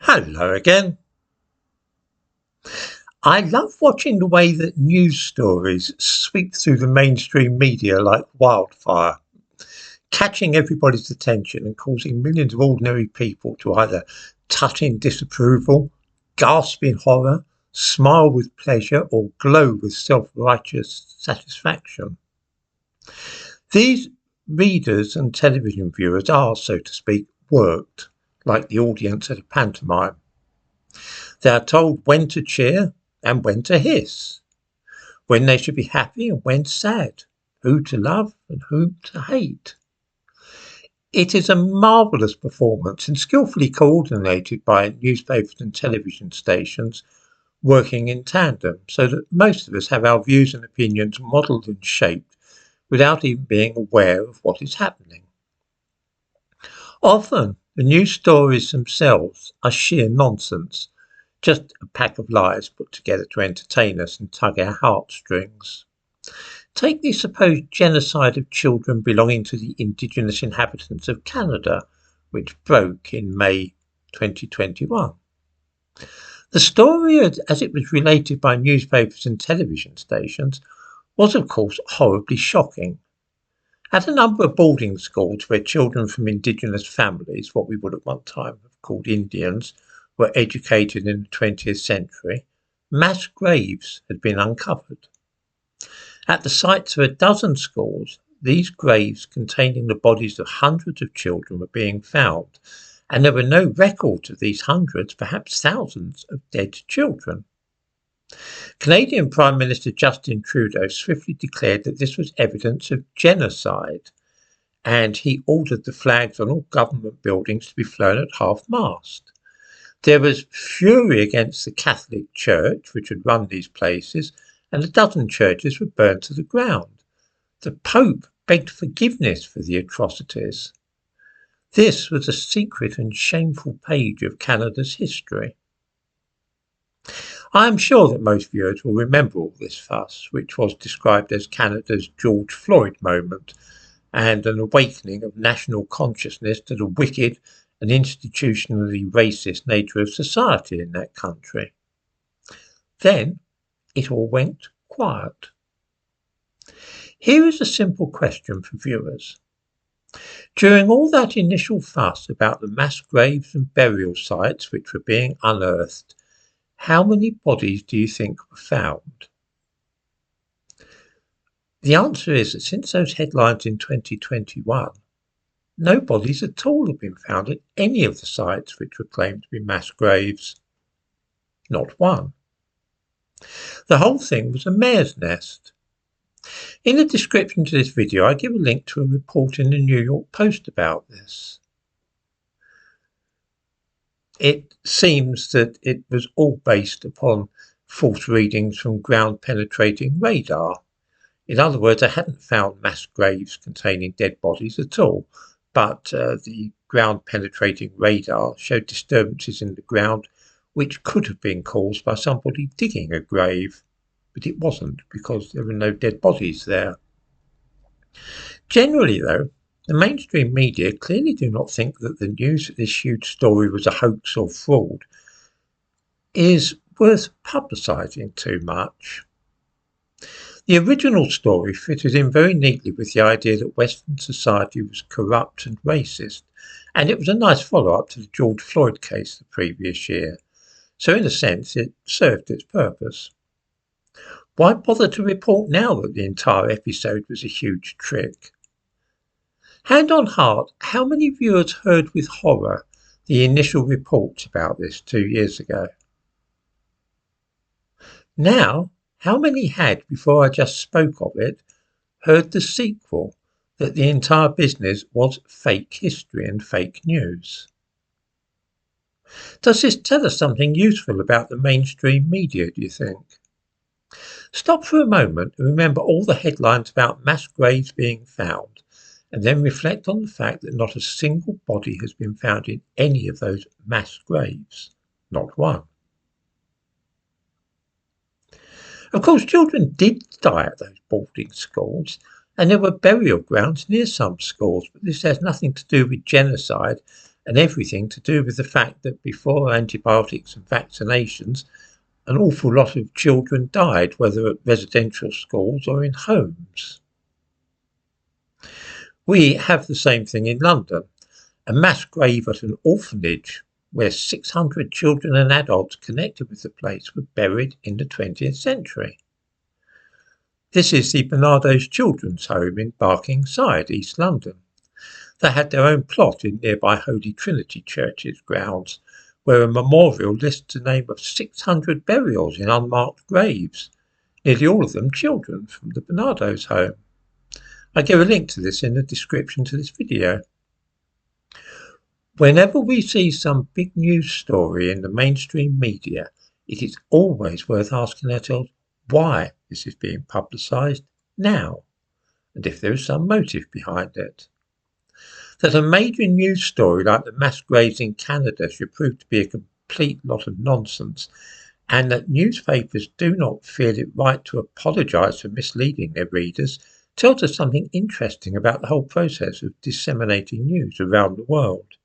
Hello again. I love watching the way that news stories sweep through the mainstream media like wildfire, catching everybody's attention and causing millions of ordinary people to either tut in disapproval, gasp in horror, smile with pleasure, or glow with self-righteous satisfaction. These readers and television viewers are, so to speak, worked like the audience at a pantomime. They are told when to cheer and when to hiss, when they should be happy and when sad, who to love and whom to hate. It is a marvellous performance and skillfully coordinated by newspapers and television stations working in tandem so that most of us have our views and opinions modelled and shaped without even being aware of what is happening. Often, the news stories themselves are sheer nonsense, just a pack of lies put together to entertain us and tug our heartstrings. Take the supposed genocide of children belonging to the indigenous inhabitants of Canada, which broke in May 2021. The story, as it was related by newspapers and television stations, was of course horribly shocking. At a number of boarding schools where children from indigenous families, what we would at one time have called Indians, were educated in the 20th century, mass graves had been uncovered. At the sites of a dozen schools, these graves containing the bodies of hundreds of children were being found, and there were no records of these hundreds, perhaps thousands, of dead children. Canadian Prime Minister Justin Trudeau swiftly declared that this was evidence of genocide, and he ordered the flags on all government buildings to be flown at half-mast. There was fury against the Catholic Church, which had run these places, and a dozen churches were burned to the ground. The Pope begged forgiveness for the atrocities. This was a secret and shameful page of Canada's history. I am sure that most viewers will remember all this fuss, which was described as Canada's George Floyd moment and an awakening of national consciousness to the wicked and institutionally racist nature of society in that country. Then it all went quiet. Here is a simple question for viewers. During all that initial fuss about the mass graves and burial sites which were being unearthed, how many bodies do you think were found? The answer is that since those headlines in 2021, no bodies at all have been found at any of the sites which were claimed to be mass graves. Not one. The whole thing was a mare's nest. In the description to this video, I give a link to a report in the New York Post about this. It seems that it was all based upon false readings from ground-penetrating radar. In other words, I hadn't found mass graves containing dead bodies at all, but the ground-penetrating radar showed disturbances in the ground which could have been caused by somebody digging a grave, but it wasn't because there were no dead bodies there. Generally, though, the mainstream media clearly do not think that the news that this huge story was a hoax or fraud is worth publicising too much. The original story fitted in very neatly with the idea that Western society was corrupt and racist, and it was a nice follow-up to the George Floyd case the previous year, so in a sense it served its purpose. Why bother to report now that the entire episode was a huge trick? Hand on heart, how many viewers heard with horror the initial reports about this 2 years ago? Now, how many had, before I just spoke of it, heard the sequel, that the entire business was fake history and fake news? Does this tell us something useful about the mainstream media, do you think? Stop for a moment and remember all the headlines about mass graves being found, and then reflect on the fact that not a single body has been found in any of those mass graves. Not one. Of course, children did die at those boarding schools, and there were burial grounds near some schools, but this has nothing to do with genocide, and everything to do with the fact that before antibiotics and vaccinations, an awful lot of children died, whether at residential schools or in homes. We have the same thing in London, a mass grave at an orphanage where 600 children and adults connected with the place were buried in the 20th century. This is the Barnardo's Children's Home in Barkingside, East London. They had their own plot in nearby Holy Trinity Church's grounds, where a memorial lists the name of 600 burials in unmarked graves, nearly all of them children from the Barnardo's home. I give a link to this in the description to this video. Whenever we see some big news story in the mainstream media, it is always worth asking ourselves why this is being publicised now, and if there is some motive behind it. That a major news story like the mass graves in Canada should prove to be a complete lot of nonsense, and that newspapers do not feel it right to apologise for misleading their readers, tells us something interesting about the whole process of disseminating news around the world.